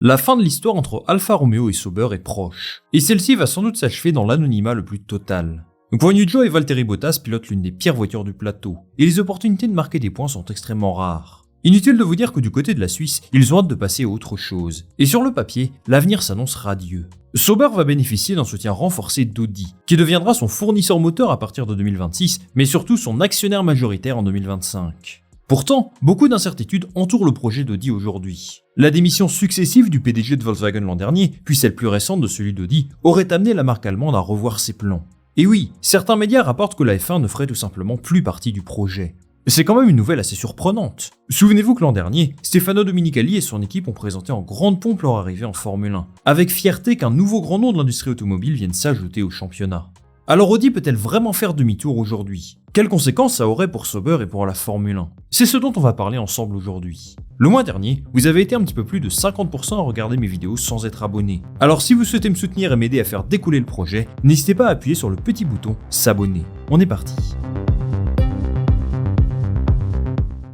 La fin de l'histoire entre Alfa Romeo et Sauber est proche, et celle-ci va sans doute s'achever dans l'anonymat le plus total. Guan Yu Zhou et Valtteri Bottas pilotent l'une des pires voitures du plateau, et les opportunités de marquer des points sont extrêmement rares. Inutile de vous dire que du côté de la Suisse, ils ont hâte de passer à autre chose, et sur le papier, l'avenir s'annonce radieux. Sauber va bénéficier d'un soutien renforcé d'Audi, qui deviendra son fournisseur moteur à partir de 2026, mais surtout son actionnaire majoritaire en 2025. Pourtant, beaucoup d'incertitudes entourent le projet d'Audi aujourd'hui. La démission successive du PDG de Volkswagen l'an dernier, puis celle plus récente de celui d'Audi, aurait amené la marque allemande à revoir ses plans. Et oui, certains médias rapportent que la F1 ne ferait tout simplement plus partie du projet. C'est quand même une nouvelle assez surprenante. Souvenez-vous que l'an dernier, Stefano Domenicali et son équipe ont présenté en grande pompe leur arrivée en Formule 1, avec fierté qu'un nouveau grand nom de l'industrie automobile vienne s'ajouter au championnat. Alors Audi peut-elle vraiment faire demi-tour aujourd'hui? Quelles conséquences ça aurait pour Sauber et pour la Formule 1? C'est ce dont on va parler ensemble aujourd'hui. Le mois dernier, vous avez été un petit peu plus de 50% à regarder mes vidéos sans être abonné. Alors si vous souhaitez me soutenir et m'aider à faire découler le projet, n'hésitez pas à appuyer sur le petit bouton s'abonner. On est parti.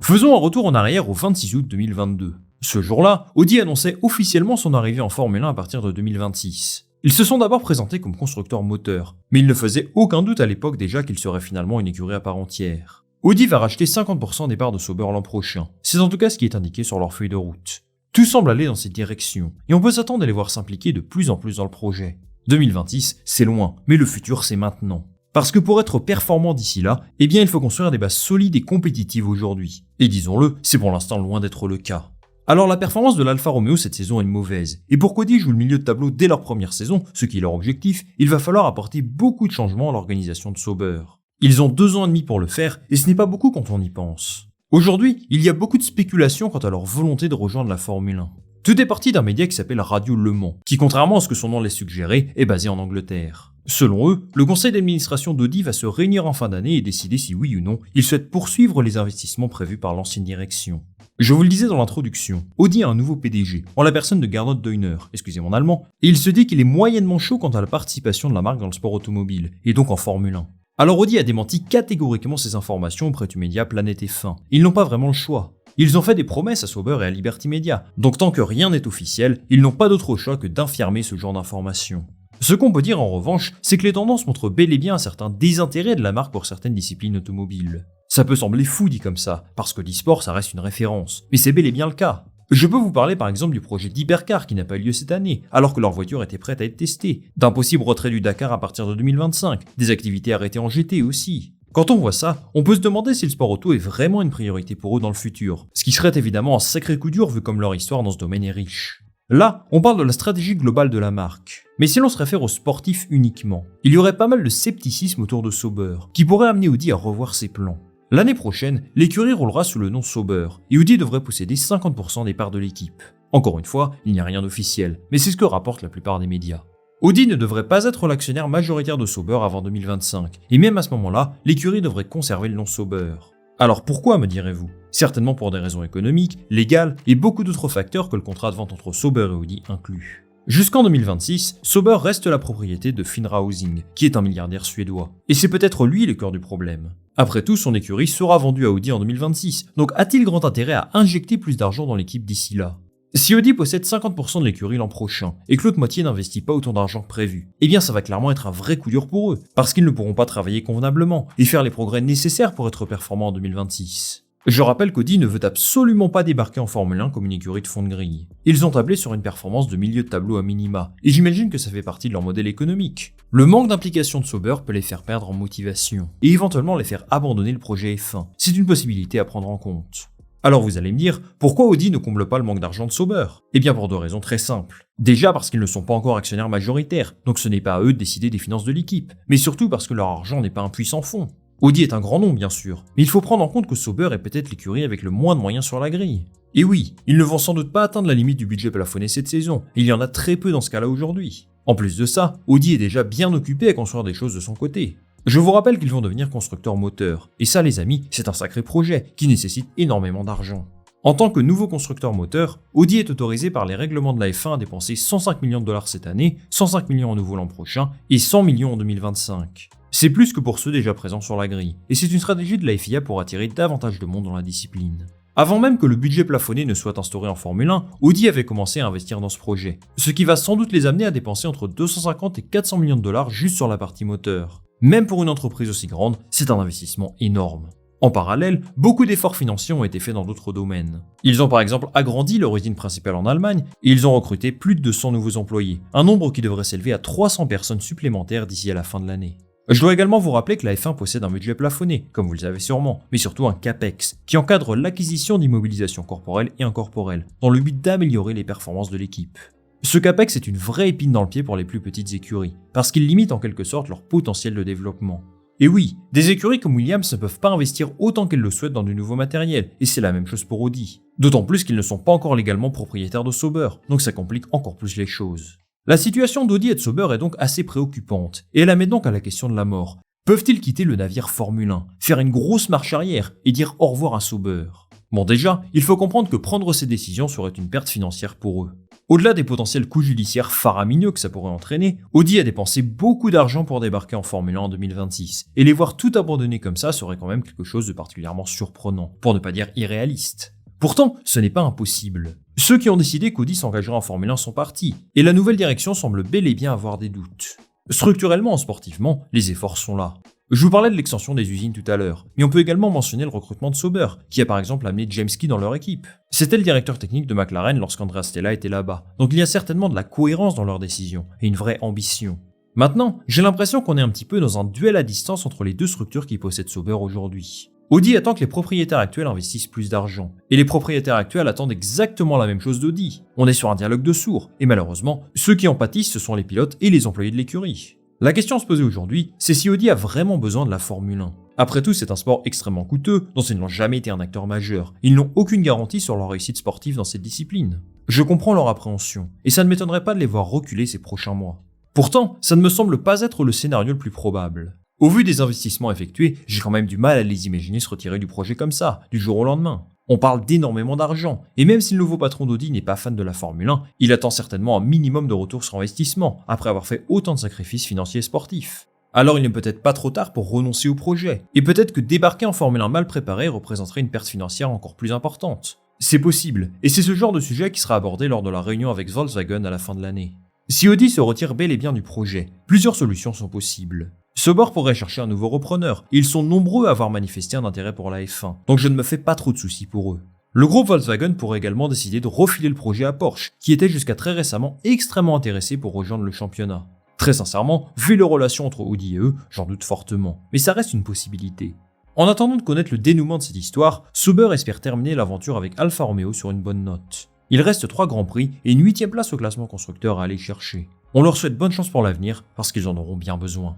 Faisons un retour en arrière au 26 août 2022. Ce jour-là, Audi annonçait officiellement son arrivée en Formule 1 à partir de 2026. Ils se sont d'abord présentés comme constructeur moteur, mais il ne faisait aucun doute à l'époque déjà qu'ils seraient finalement une écurie à part entière. Audi va racheter 50% des parts de Sauber l'an prochain, c'est en tout cas ce qui est indiqué sur leur feuille de route. Tout semble aller dans cette direction, et on peut s'attendre à les voir s'impliquer de plus en plus dans le projet. 2026, c'est loin, mais le futur c'est maintenant. Parce que pour être performant d'ici là, eh bien il faut construire des bases solides et compétitives aujourd'hui. Et disons-le, c'est pour l'instant loin d'être le cas. Alors la performance de l'Alfa Romeo cette saison est mauvaise, et pour qu'Audi joue le milieu de tableau dès leur première saison, ce qui est leur objectif, il va falloir apporter beaucoup de changements à l'organisation de Sauber. Ils ont 2 ans et demi pour le faire, et ce n'est pas beaucoup quand on y pense. Aujourd'hui, il y a beaucoup de spéculations quant à leur volonté de rejoindre la Formule 1. Tout est parti d'un média qui s'appelle Radio Le Mans, qui contrairement à ce que son nom laisse suggérer, est basé en Angleterre. Selon eux, le conseil d'administration d'Audi va se réunir en fin d'année et décider si oui ou non, ils souhaitent poursuivre les investissements prévus par l'ancienne direction. Je vous le disais dans l'introduction, Audi a un nouveau PDG, en la personne de Gernot Deuner, excusez mon allemand, et il se dit qu'il est moyennement chaud quant à la participation de la marque dans le sport automobile, et donc en Formule 1. Alors Audi a démenti catégoriquement ces informations auprès du média Planète F1. Ils n'ont pas vraiment le choix. Ils ont fait des promesses à Sauber et à Liberty Media, donc tant que rien n'est officiel, ils n'ont pas d'autre choix que d'infirmer ce genre d'informations. Ce qu'on peut dire en revanche, c'est que les tendances montrent bel et bien un certain désintérêt de la marque pour certaines disciplines automobiles. Ça peut sembler fou dit comme ça, parce que l'e-sport ça reste une référence, mais c'est bel et bien le cas. Je peux vous parler par exemple du projet d'Hypercar qui n'a pas eu lieu cette année, alors que leur voiture était prête à être testée, d'un possible retrait du Dakar à partir de 2025, des activités arrêtées en GT aussi. Quand on voit ça, on peut se demander si le sport auto est vraiment une priorité pour eux dans le futur, ce qui serait évidemment un sacré coup dur vu comme leur histoire dans ce domaine est riche. Là, on parle de la stratégie globale de la marque. Mais si l'on se réfère aux sportifs uniquement, il y aurait pas mal de scepticisme autour de Sauber, qui pourrait amener Audi à revoir ses plans. L'année prochaine, l'écurie roulera sous le nom Sauber, et Audi devrait posséder 50% des parts de l'équipe. Encore une fois, il n'y a rien d'officiel, mais c'est ce que rapportent la plupart des médias. Audi ne devrait pas être l'actionnaire majoritaire de Sauber avant 2025, et même à ce moment-là, l'écurie devrait conserver le nom Sauber. Alors pourquoi, me direz-vous? Certainement pour des raisons économiques, légales et beaucoup d'autres facteurs que le contrat de vente entre Sauber et Audi inclut. Jusqu'en 2026, Sauber reste la propriété de Finra Housing, qui est un milliardaire suédois. Et c'est peut-être lui le cœur du problème. Après tout, son écurie sera vendue à Audi en 2026, donc a-t-il grand intérêt à injecter plus d'argent dans l'équipe d'ici là? Si Audi possède 50% de l'écurie l'an prochain, et que l'autre moitié n'investit pas autant d'argent que prévu, eh bien ça va clairement être un vrai coup dur pour eux, parce qu'ils ne pourront pas travailler convenablement, et faire les progrès nécessaires pour être performants en 2026. Je rappelle qu'Audi ne veut absolument pas débarquer en Formule 1 comme une écurie de fond de grille. Ils ont tablé sur une performance de milieu de tableau à minima, et j'imagine que ça fait partie de leur modèle économique. Le manque d'implication de Sauber peut les faire perdre en motivation, et éventuellement les faire abandonner le projet F1. C'est une possibilité à prendre en compte. Alors vous allez me dire, pourquoi Audi ne comble pas le manque d'argent de Sauber? Eh bien pour 2 raisons très simples. Déjà parce qu'ils ne sont pas encore actionnaires majoritaires, donc ce n'est pas à eux de décider des finances de l'équipe, mais surtout parce que leur argent n'est pas un puissant fonds. Audi est un grand nom bien sûr, mais il faut prendre en compte que Sauber est peut-être l'écurie avec le moins de moyens sur la grille. Et oui, ils ne vont sans doute pas atteindre la limite du budget plafonné cette saison, et il y en a très peu dans ce cas-là aujourd'hui. En plus de ça, Audi est déjà bien occupé à construire des choses de son côté. Je vous rappelle qu'ils vont devenir constructeurs moteurs, et ça les amis, c'est un sacré projet qui nécessite énormément d'argent. En tant que nouveau constructeur moteur, Audi est autorisé par les règlements de la F1 à dépenser 105 millions de dollars cette année, 105 millions à nouveau l'an prochain et 100 millions en 2025. C'est plus que pour ceux déjà présents sur la grille, et c'est une stratégie de la FIA pour attirer davantage de monde dans la discipline. Avant même que le budget plafonné ne soit instauré en Formule 1, Audi avait commencé à investir dans ce projet, ce qui va sans doute les amener à dépenser entre 250 et 400 millions de dollars juste sur la partie moteur. Même pour une entreprise aussi grande, c'est un investissement énorme. En parallèle, beaucoup d'efforts financiers ont été faits dans d'autres domaines. Ils ont par exemple agrandi leur usine principale en Allemagne et ils ont recruté plus de 200 nouveaux employés, un nombre qui devrait s'élever à 300 personnes supplémentaires d'ici à la fin de l'année. Je dois également vous rappeler que la F1 possède un budget plafonné, comme vous le savez sûrement, mais surtout un CAPEX, qui encadre l'acquisition d'immobilisation corporelle et incorporelle, dans le but d'améliorer les performances de l'équipe. Ce CAPEX est une vraie épine dans le pied pour les plus petites écuries, parce qu'il limite en quelque sorte leur potentiel de développement. Et oui, des écuries comme Williams ne peuvent pas investir autant qu'elles le souhaitent dans du nouveau matériel, et c'est la même chose pour Audi. D'autant plus qu'ils ne sont pas encore légalement propriétaires de Sauber, donc ça complique encore plus les choses. La situation d'Audi et de Sauber est donc assez préoccupante, et elle amène donc à la question de la mort. Peuvent-ils quitter le navire Formule 1, faire une grosse marche arrière et dire au revoir à Sauber? Bon déjà, il faut comprendre que prendre ces décisions serait une perte financière pour eux. Au-delà des potentiels coûts judiciaires faramineux que ça pourrait entraîner, Audi a dépensé beaucoup d'argent pour débarquer en Formule 1 en 2026, et les voir tout abandonner comme ça serait quand même quelque chose de particulièrement surprenant, pour ne pas dire irréaliste. Pourtant, ce n'est pas impossible. Ceux qui ont décidé qu'Audi s'engagera en Formule 1 sont partis, et la nouvelle direction semble bel et bien avoir des doutes. Structurellement et sportivement, les efforts sont là. Je vous parlais de l'extension des usines tout à l'heure, mais on peut également mentionner le recrutement de Sauber, qui a par exemple amené James Key dans leur équipe. C'était le directeur technique de McLaren lorsqu'Andrea Stella était là-bas, donc il y a certainement de la cohérence dans leurs décisions, et une vraie ambition. Maintenant, j'ai l'impression qu'on est un petit peu dans un duel à distance entre les deux structures qui possèdent Sauber aujourd'hui. Audi attend que les propriétaires actuels investissent plus d'argent, et les propriétaires actuels attendent exactement la même chose d'Audi. On est sur un dialogue de sourds, et malheureusement, ceux qui en pâtissent ce sont les pilotes et les employés de l'écurie. La question à se poser aujourd'hui, c'est si Audi a vraiment besoin de la Formule 1. Après tout, c'est un sport extrêmement coûteux, dont ils n'ont jamais été un acteur majeur. Ils n'ont aucune garantie sur leur réussite sportive dans cette discipline. Je comprends leur appréhension, et ça ne m'étonnerait pas de les voir reculer ces prochains mois. Pourtant, ça ne me semble pas être le scénario le plus probable. Au vu des investissements effectués, j'ai quand même du mal à les imaginer se retirer du projet comme ça, du jour au lendemain. On parle d'énormément d'argent, et même si le nouveau patron d'Audi n'est pas fan de la Formule 1, il attend certainement un minimum de retour sur investissement, après avoir fait autant de sacrifices financiers et sportifs. Alors il n'est peut-être pas trop tard pour renoncer au projet, et peut-être que débarquer en Formule 1 mal préparé représenterait une perte financière encore plus importante. C'est possible, et c'est ce genre de sujet qui sera abordé lors de la réunion avec Volkswagen à la fin de l'année. Si Audi se retire bel et bien du projet, plusieurs solutions sont possibles. Sauber pourrait chercher un nouveau repreneur, et ils sont nombreux à avoir manifesté un intérêt pour la F1, donc je ne me fais pas trop de soucis pour eux. Le groupe Volkswagen pourrait également décider de refiler le projet à Porsche, qui était jusqu'à très récemment extrêmement intéressé pour rejoindre le championnat. Très sincèrement, vu les relations entre Audi et eux, j'en doute fortement, mais ça reste une possibilité. En attendant de connaître le dénouement de cette histoire, Sauber espère terminer l'aventure avec Alfa Romeo sur une bonne note. Il reste 3 grands prix et une 8e place au classement constructeur à aller chercher. On leur souhaite bonne chance pour l'avenir, parce qu'ils en auront bien besoin.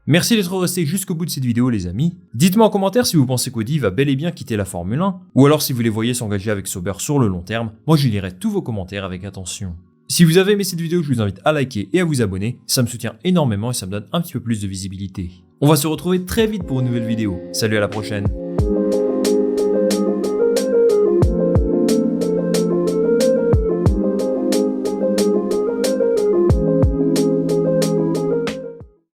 Merci d'être resté jusqu'au bout de cette vidéo les amis. Dites-moi en commentaire si vous pensez qu'Audi va bel et bien quitter la Formule 1, ou alors si vous les voyez s'engager avec Sauber sur le long terme. Moi je lirai tous vos commentaires avec attention. Si vous avez aimé cette vidéo, je vous invite à liker et à vous abonner, ça me soutient énormément et ça me donne un petit peu plus de visibilité. On va se retrouver très vite pour une nouvelle vidéo. Salut, à la prochaine.